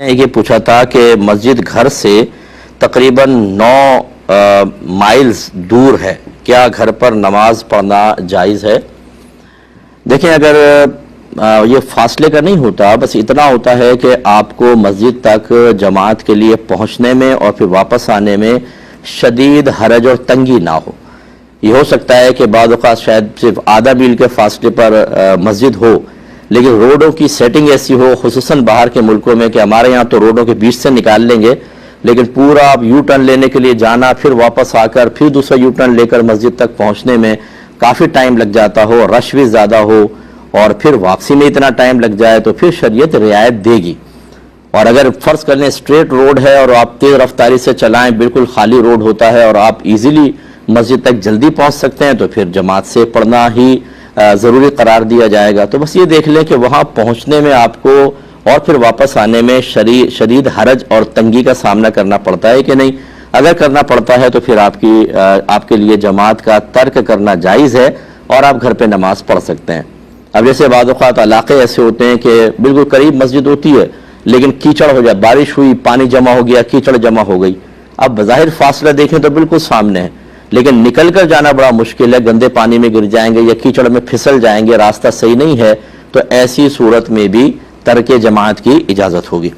یہ پوچھا تھا کہ مسجد گھر سے تقریباً 9 مائلز دور ہے، کیا گھر پر نماز پڑھنا جائز ہے؟ دیکھیں، اگر یہ فاصلے کا نہیں ہوتا، بس اتنا ہوتا ہے کہ آپ کو مسجد تک جماعت کے لیے پہنچنے میں اور پھر واپس آنے میں شدید حرج اور تنگی نہ ہو۔ یہ ہو سکتا ہے کہ بعض اوقات شاید صرف آدھا میل کے فاصلے پر مسجد ہو، لیکن روڈوں کی سیٹنگ ایسی ہو، خصوصاً باہر کے ملکوں میں، کہ ہمارے یہاں تو روڈوں کے بیچ سے نکال لیں گے، لیکن پورا آپ یو ٹرن لینے کے لیے جانا، پھر واپس آ کر پھر دوسرا یو ٹرن لے کر مسجد تک پہنچنے میں کافی ٹائم لگ جاتا ہو، رش بھی زیادہ ہو، اور پھر واپسی میں اتنا ٹائم لگ جائے تو پھر شریعت رعایت دے گی۔ اور اگر فرض کر لیں اسٹریٹ روڈ ہے اور آپ تیز رفتاری سے چلائیں، بالکل خالی روڈ ہوتا ہے اور آپ ایزیلی مسجد تک جلدی پہنچ سکتے ہیں، تو پھر جماعت سے پڑھنا ہی ضروری قرار دیا جائے گا۔ تو بس یہ دیکھ لیں کہ وہاں پہنچنے میں آپ کو اور پھر واپس آنے میں شدید حرج اور تنگی کا سامنا کرنا پڑتا ہے کہ نہیں۔ اگر کرنا پڑتا ہے تو پھر آپ کے لیے جماعت کا ترک کرنا جائز ہے اور آپ گھر پہ نماز پڑھ سکتے ہیں۔ اب جیسے بعض اوقات علاقے ایسے ہوتے ہیں کہ بالکل قریب مسجد ہوتی ہے لیکن کیچڑ ہو جائے، بارش ہوئی، پانی جمع ہو گیا، کیچڑ جمع ہو گئی۔ اب بظاہر فاصلہ دیکھیں تو بالکل سامنے ہے، لیکن نکل کر جانا بڑا مشکل ہے، گندے پانی میں گر جائیں گے یا کیچڑ میں پھسل جائیں گے، راستہ صحیح نہیں ہے، تو ایسی صورت میں بھی ترک جماعت کی اجازت ہوگی۔